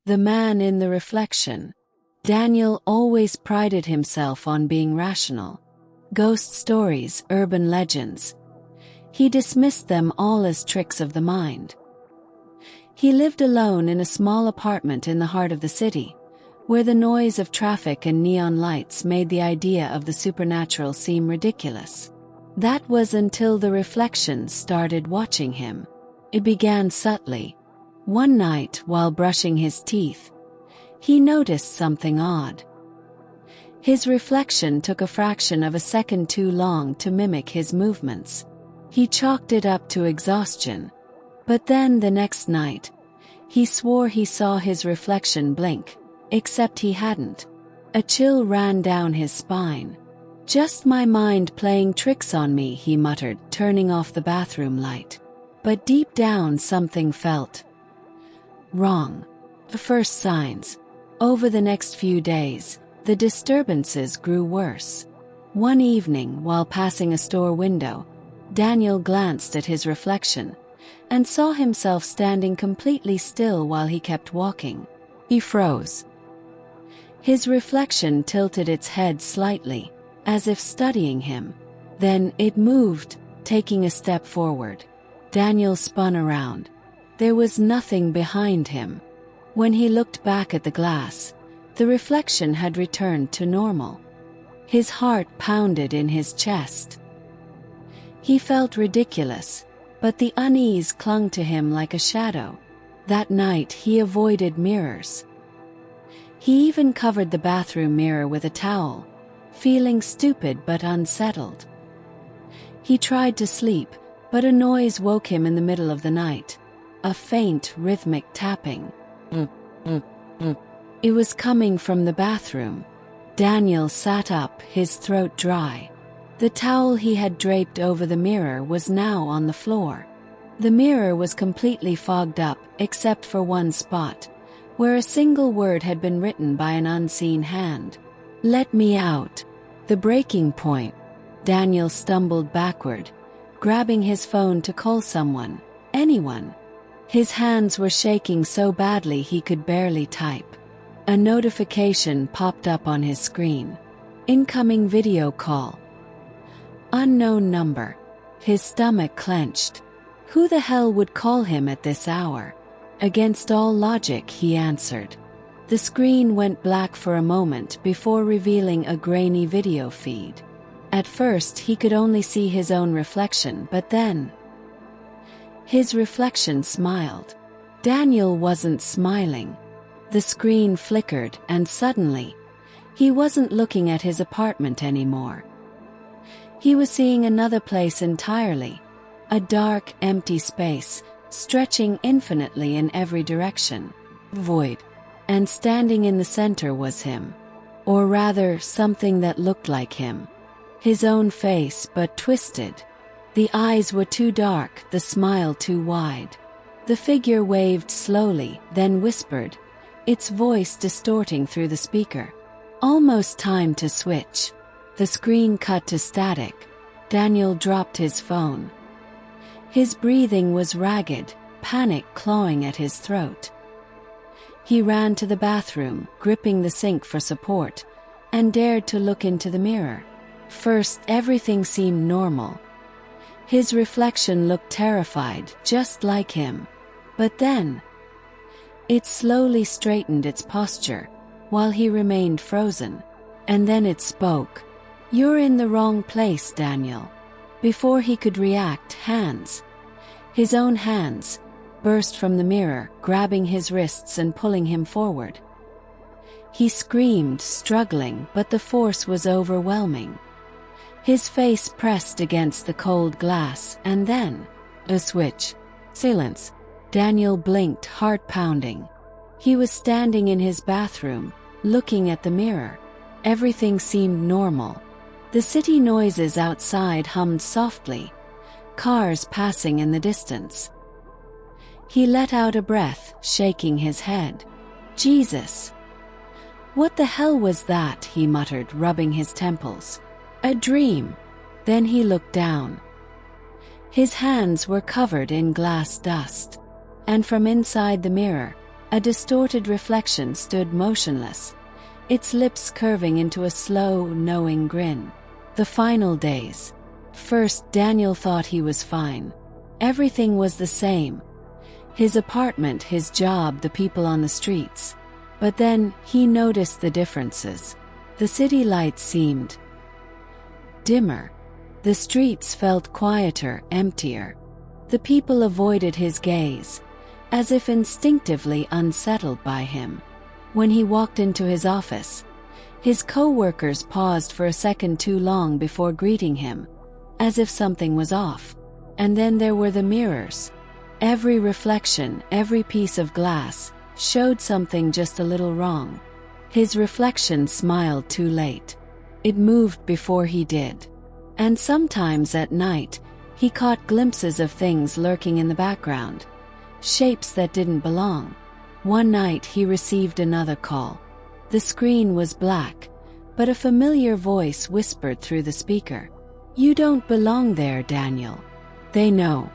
The man in the reflection. Daniel always prided himself on being rational. Ghost stories, urban legends. He dismissed them all as tricks of the mind. He lived alone in a small apartment in the heart of the city, where the noise of traffic and neon lights made the idea of the supernatural seem ridiculous. That was until the reflections started watching him. It began subtly. One night, while brushing his teeth, he noticed something odd. His reflection took a fraction of a second too long to mimic his movements. He chalked it up to exhaustion. But then the next night, he swore he saw his reflection blink, except he hadn't. A chill ran down his spine. "Just my mind playing tricks on me," he muttered, turning off the bathroom light. But deep down something felt wrong. The first signs. Over the next few days, the disturbances grew worse. One evening, while passing a store window, Daniel glanced at his reflection and saw himself standing completely still while he kept walking. He froze. His reflection tilted its head slightly, as if studying him. Then it moved, taking a step forward. Daniel spun around. There was nothing behind him. When he looked back at the glass, the reflection had returned to normal. His heart pounded in his chest. He felt ridiculous, but the unease clung to him like a shadow. That night he avoided mirrors. He even covered the bathroom mirror with a towel, feeling stupid but unsettled. He tried to sleep, but a noise woke him in the middle of the night. A faint, rhythmic tapping. It was coming from the bathroom. Daniel sat up, his throat dry. The towel he had draped over the mirror was now on the floor. The mirror was completely fogged up, except for one spot, where a single word had been written by an unseen hand. "Let me out." The breaking point. Daniel stumbled backward, grabbing his phone to call someone, anyone. His hands were shaking so badly he could barely type. A notification popped up on his screen. Incoming video call. Unknown number. His stomach clenched. Who the hell would call him at this hour? Against all logic, he answered. The screen went black for a moment before revealing a grainy video feed. At first he could only see his own reflection, but then his reflection smiled. Daniel wasn't smiling. The screen flickered, and suddenly, he wasn't looking at his apartment anymore. He was seeing another place entirely. A dark, empty space, stretching infinitely in every direction. Void. And standing in the center was him. Or rather, something that looked like him. His own face, but twisted. The eyes were too dark, the smile too wide. The figure waved slowly, then whispered, its voice distorting through the speaker. Almost time to switch. The screen cut to static. Daniel dropped his phone. His breathing was ragged, panic clawing at his throat. He ran to the bathroom, gripping the sink for support, and dared to look into the mirror. First, everything seemed normal. His reflection looked terrified, just like him. But then, it slowly straightened its posture, while he remained frozen. And then it spoke. "You're in the wrong place, Daniel." Before he could react, hands, his own hands, burst from the mirror, grabbing his wrists and pulling him forward. He screamed, struggling, but the force was overwhelming. His face pressed against the cold glass, and then, a switch. Silence. Daniel blinked, heart pounding. He was standing in his bathroom, looking at the mirror. Everything seemed normal. The city noises outside hummed softly, cars passing in the distance. He let out a breath, shaking his head. Jesus! What the hell was that? He muttered, rubbing his temples. A dream. Then he looked down. His hands were covered in glass dust. And from inside the mirror, A distorted reflection stood motionless, its lips curving into a slow, knowing grin. The final days. First, Daniel thought he was fine. Everything was the same. His apartment, his job, the people on the streets. But then, he noticed the differences. The city lights seemed dimmer. The streets felt quieter, emptier. The people avoided his gaze, as if instinctively unsettled by him. When he walked into his office, his co-workers paused for a second too long before greeting him, as if something was off. And then there were the mirrors. Every reflection, every piece of glass, showed something just a little wrong. His reflection smiled too late. It moved before he did. And sometimes at night, he caught glimpses of things lurking in the background, shapes that didn't belong. One night he received another call. The screen was black, but a familiar voice whispered through the speaker. "You don't belong there, Daniel." "They know."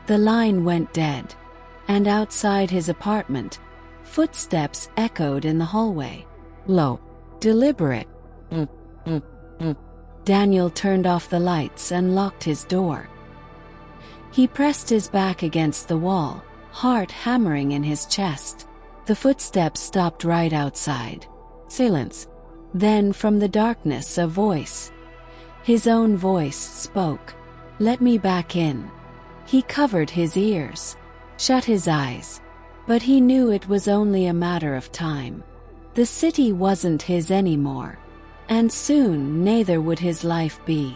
The line went dead. And outside his apartment, footsteps echoed in the hallway. Low, deliberate. Daniel turned off the lights and locked his door. He pressed his back against the wall, heart hammering in his chest. The footsteps stopped right outside. Silence. Then from the darkness a voice. His own voice spoke. "Let me back in." He covered his ears, shut his eyes. But he knew it was only a matter of time. The city wasn't his anymore. And soon neither would his life be.